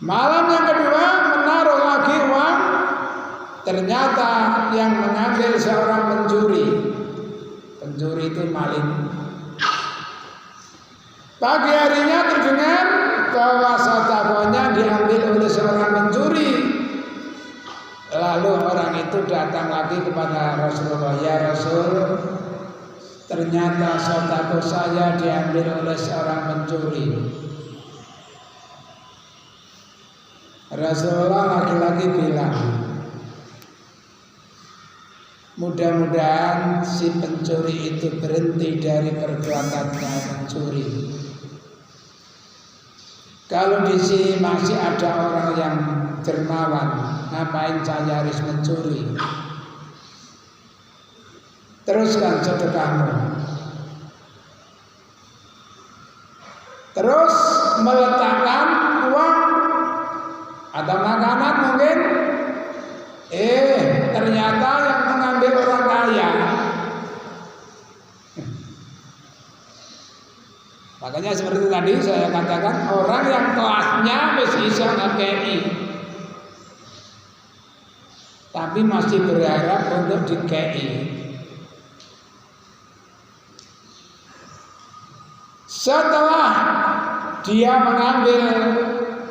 Malam yang kedua menaruh lagi uang. Ternyata yang mengambil seorang pencuri. Pencuri itu maling. Pagi harinya terdengar bahwa sedekahnya diambil oleh seorang pencuri. Lalu orang itu datang lagi kepada Rasulullah, ya Rasul, ternyata sedekah saya diambil oleh seorang pencuri. Rasulullah lagi-lagi bilang, mudah-mudahan si pencuri itu berhenti dari perbuatannya mencuri. Kalau di sini masih ada orang yang dermawan, ngapain saya harus mencuri? Teruskan sedekahmu. Terus meletakkan uang atau makanan mungkin. Ternyata yang mengambil orang kaya. Makanya seperti tadi saya katakan, orang yang kelasnya masih bisa ngekei, tapi masih berharap untuk dikei. Setelah dia mengambil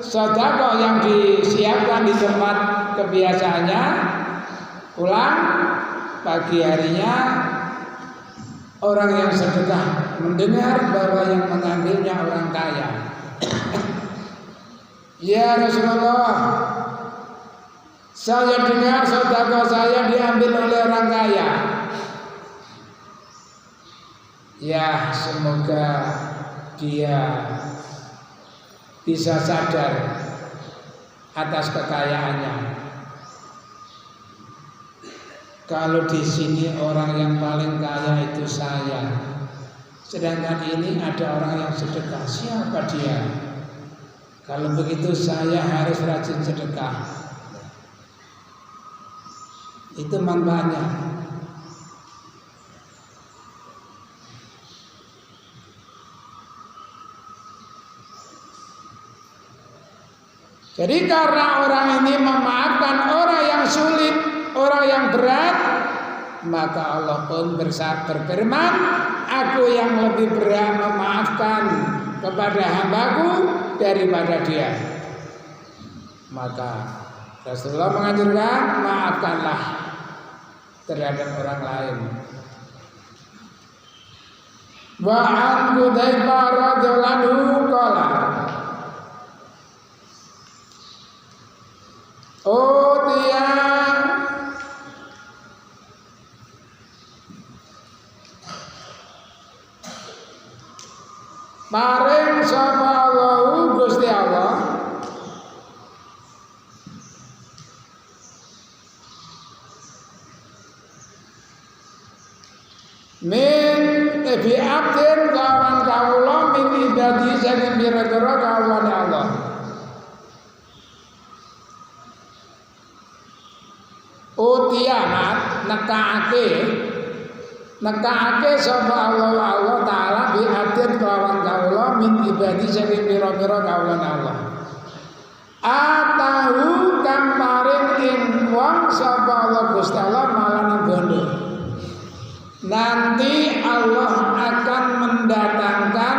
sedekah yang disiapkan di tempat kebiasaannya, pulang pagi harinya orang yang sedekah mendengar bahwa yang mengambilnya orang kaya. Ya Rasulullah, saya dengar sedekah saya diambil oleh orang kaya. Ya, semoga dia bisa sadar atas kekayaannya. Kalau di sini orang yang paling kaya itu saya, sedangkan ini ada orang yang sedekah, siapa dia? Kalau begitu saya harus rajin sedekah. Itu manfaatnya. Jadi karena orang ini memaafkan orang yang sulit, orang yang berat, maka Allah pun berfirman, aku yang lebih berat memaafkan kepada hambaku daripada dia. Maka Rasulullah mengajarkan, maafkanlah terhadap orang lain. Wa an Hudzaifah radhiyallahu anhu qala dia maring sapa Allah Gusti Allah min bi abdin lawan kawula min ibadi saking pira-pira kawulane Allah. Utianat nekaake sapa Allah taala bi abdin lawan kawula min ibadi saking pira-pira kawulane Allah. Atahu kang paring ing wong sapa Allah Gusti Allah malane bondo. Nanti Allah akan mendatangkan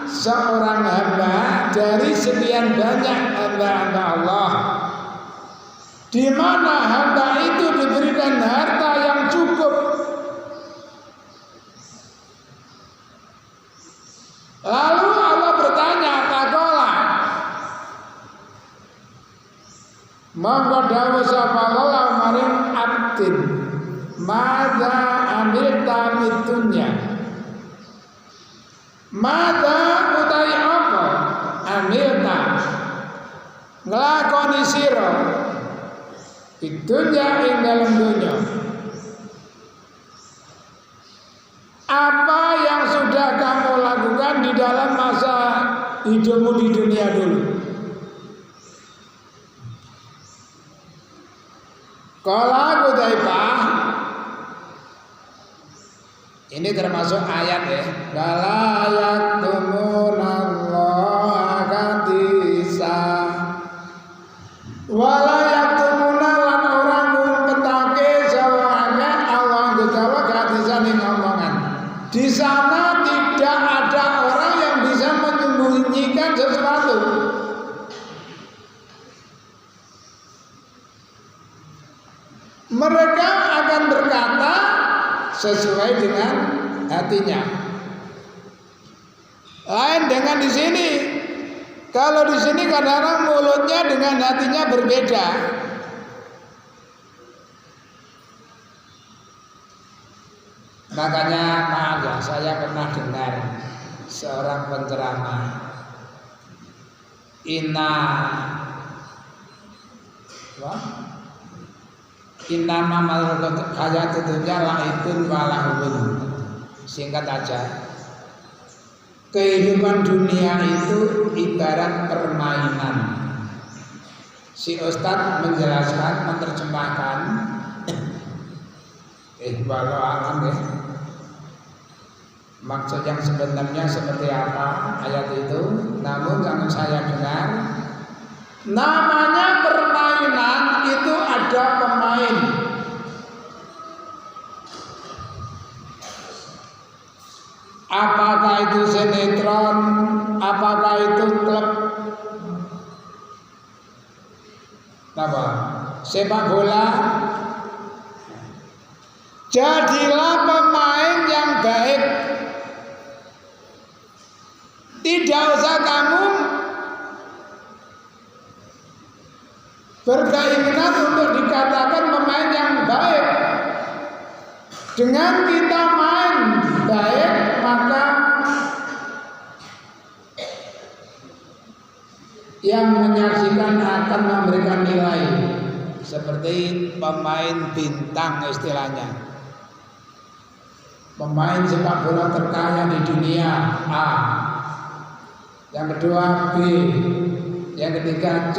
seorang hamba dari sekian banyak hamba-hamba Allah, di mana hamba itu diberikan harta yang cukup. Lalu Allah bertanya, takola monggo dawuh sapa Allah maring abdin, mada ambil tamitunya, mada utai apa ambil tam nglakoni sira dunya ing dalam dunya. Apa yang sudah kamu lakukan di dalam masa hidupmu di dunia dulu? Qala Hudzaifah, ini termasuk ayat ya. Bala yaktumunallah kadisa wala yaktumuna lan orang ngumpetake sawangane Allah Ta'ala kadisan ing omongan. Di sana tidak ada orang yang bisa menyembunyikan sesuatu. Mereka akan berkata sesuai dengan hatinya. Lain dengan di sini. Kalau di sini kadang-kadang mulutnya dengan hatinya berbeda. Makanya maaf ya, saya pernah dengar seorang penceramah, Inna mamal hayatid dunya laibun walahun. Singkat aja, kehidupan dunia itu ibarat permainan. Si Ustadz menjelaskan, menerjemahkan, walau alam ya, maksud yang sebenarnya seperti apa ayat itu. Namun kalau saya dengar, namanya permainan itu ada pemain. Apakah itu sinetron, apakah itu klub apa? Sepak bola. Jadilah pemain yang baik. Tidak usah kamu berkeinginan untuk dikatakan pemain yang baik. Dengan kita main baik, maka yang menyaksikan akan memberikan nilai seperti pemain bintang istilahnya. Pemain sepak bola terkaya di dunia A, yang kedua B, yang ketiga C.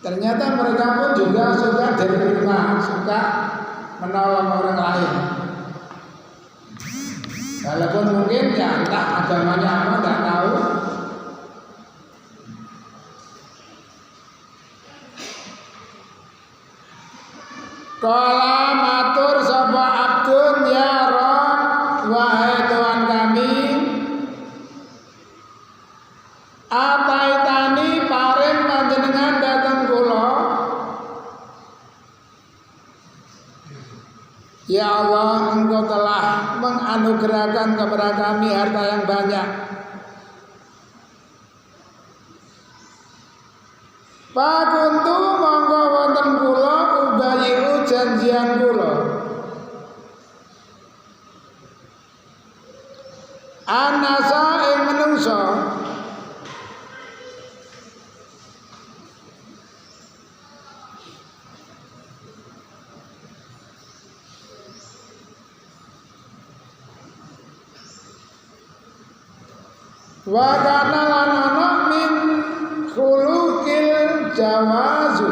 Ternyata mereka pun juga suka derma, suka menolong orang lain. Walaupun mungkin ya entah agamanya apa tidak tahu. Kala matur sapa abdun ya Rabb, wahai Tuhan kami, ataitani paring panjenengan dateng kula. Ya Allah, Engkau telah menganugerahkan kepada kami harta yang banyak. Pakuntu monggo wonten kula ubayiu janjian kula. Anasa ing menungso wa kana lanana min khuluqil jawazu.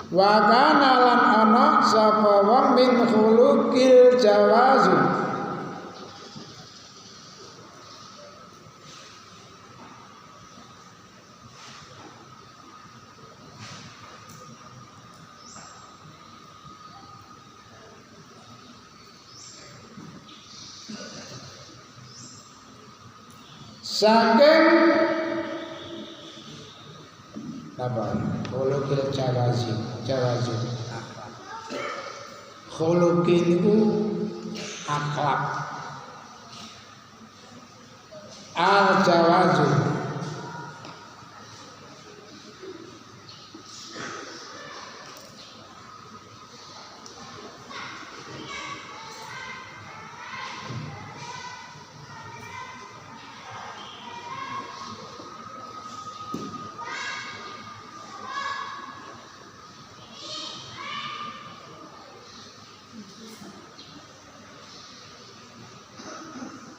Wa kana lan ana sapa wong min khuluqil jawazu. Saking apa? Khuluqil jawazi. Khuluqin itu akhlak. Al jawazu.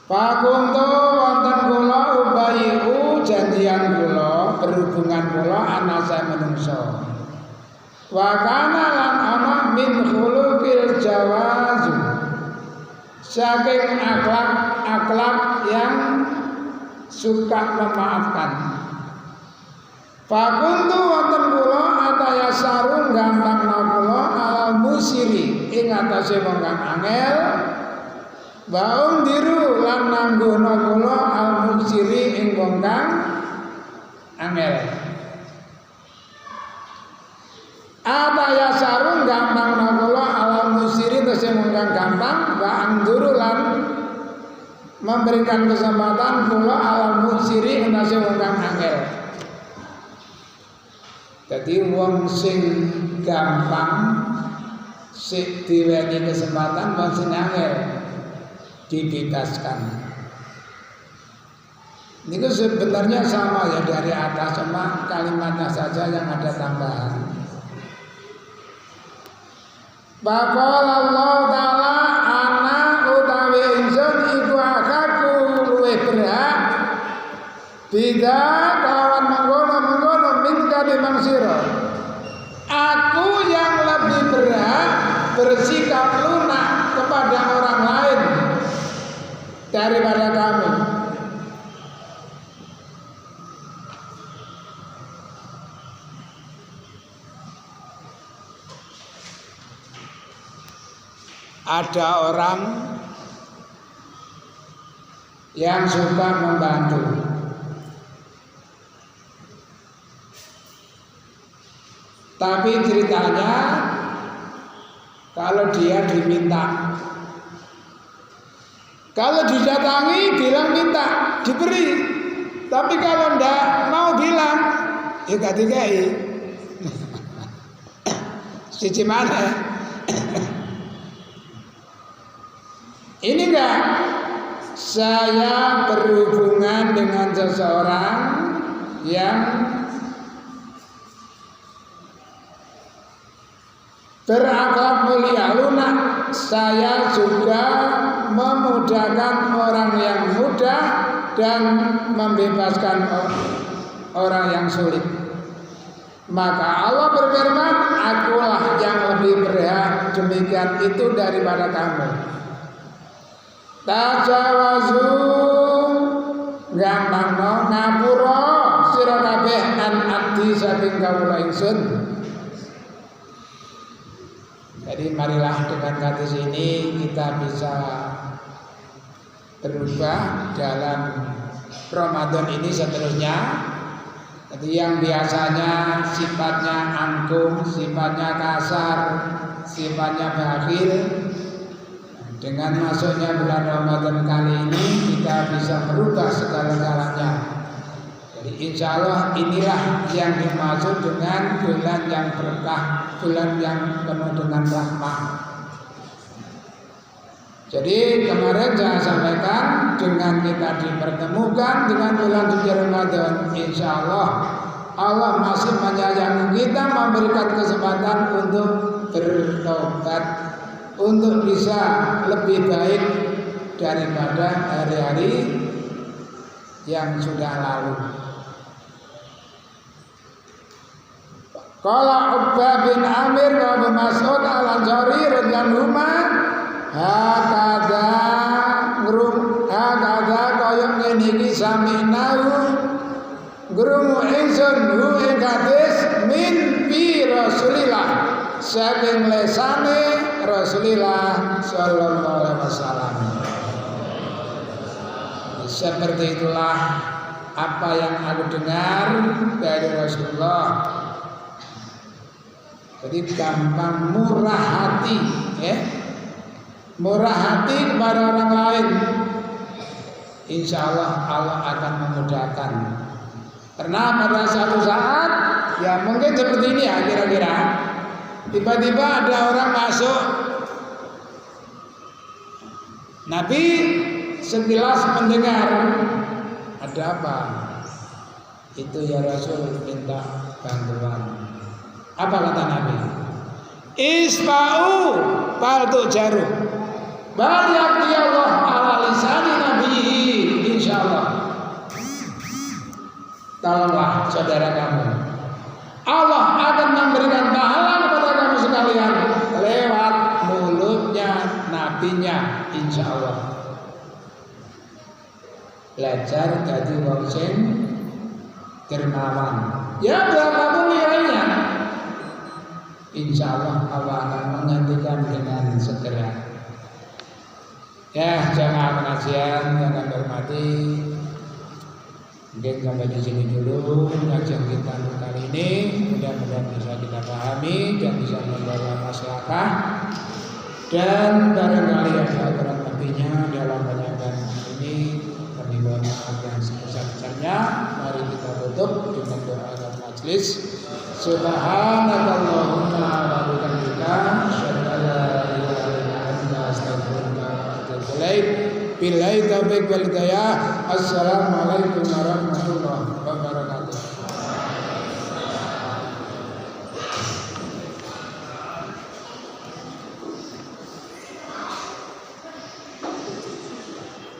Pakuntu wonten kula ubayiu janjian kula berhubungan kula anasa menungso. Wa kana lan ana min khuluqil jawazu. Saking akhlak yang suka memaafkan. Pakuntu wonten kula ataya sarung gampang kula al musiri ing atase wong kang angel. Baung diru lan nanggono kula al-musiri ing wong kang angel. Ataya sarung gampang kula al-musiri tese wong kang gampang, baang diru lan memberikan kesempatan kula al-musiri tese wong kang angel. Jadi wong sing gampang sik diweni kesempatan wong sing angel dibebaskan. Ini sebenarnya sama ya dari atas, cuma kalimatnya saja yang ada tambahan. Bakal Allah Ta'ala ana utawi insun iku akaku luwih berhak bida kawan menggono minka dimang siro. Aku yang lebih berhak bersikap lunak kepada orang lain daripada kamu. Ada orang yang suka membantu, tapi ceritanya kalau dia diminta, kalau didatangi bilang minta, diberi. Tapi kalau ndak mau bilang, ya gak dikai. Siji mana? Ini enggak, saya berhubungan dengan seseorang yang berakhlak mulia lunak. Saya juga memudahkan orang yang mudah dan membebaskan orang yang sulit. Maka Allah berfirman, akulah yang lebih berhak demikian itu daripada kamu. Tajawazu gampangno ngapura sira kabeh an abdi saking kawula ingsun. Jadi marilah dengan kata ini kita bisa berubah dalam Ramadan ini seterusnya. Jadi yang biasanya sifatnya angkuh, sifatnya kasar, sifatnya bakhil, dengan masuknya bulan Ramadan kali ini kita bisa merubah segala-galanya. Jadi insya Allah inilah yang dimaksud dengan bulan yang berkah, bulan yang penuh dengan rahmah. Jadi kemarin saya sampaikan dengan kita dipertemukan dengan bulan suci Ramadan, insya Allah Allah masih menyayangi kita, memberikan kesempatan untuk bertobat, untuk bisa lebih baik daripada hari-hari yang sudah lalu. Qala Uqbah bin Amir wa Abu Mas'ud al-Ansari radhiyallahu anhu hakada kaya ngene iki saminahu guru ingsun hu ing hadis min bi Rasulillah saking lesane Rasulillah sallallahu alaihi wasallam. Seperti itulah apa yang aku dengar dari Rasulullah. Jadi gampang murah hati, ya. Murah hati kepada orang lain, insya Allah Allah akan memudahkan. Karena pada satu saat, ya mungkin seperti ini ya kira-kira, tiba-tiba ada orang masuk, Nabi sekilas mendengar, ada apa? Itu ya Rasul minta bantuan. Apa kata Nabi? Isfa'u paltu jarum. Bal yaqdi Allah ala lisani nabihi, insyaallah. Tolonglah saudara kamu. Allah akan memberikan pahala kepada kamu sekalian lewat mulutnya nabinya, insyaallah. Belajar dari wong sing dermawan. Ya berapapun nilainya, insya Allah Allah akan menggantikan dengan segera. Ya, jamaah pengajian yang kami hormati, mungkin sampai di sini dulu pengajian kita kali ini. Mudah-mudahan bisa kita pahami dan bisa membawa masyarakat. Dan barangkali ada kurang lebihnya dalam penyampaian ini, kami mohon maaf yang sebesar-besarnya. Mari kita tutup dengan doa dan majelis. Subhanakallahumma wa bihamdika asyhadu an la ilaha illa anta astaghfiruka wa atubu ilaik. Billahi taufiq wal hidayah. Assalamualaikum warahmatullahi wabarakatuh.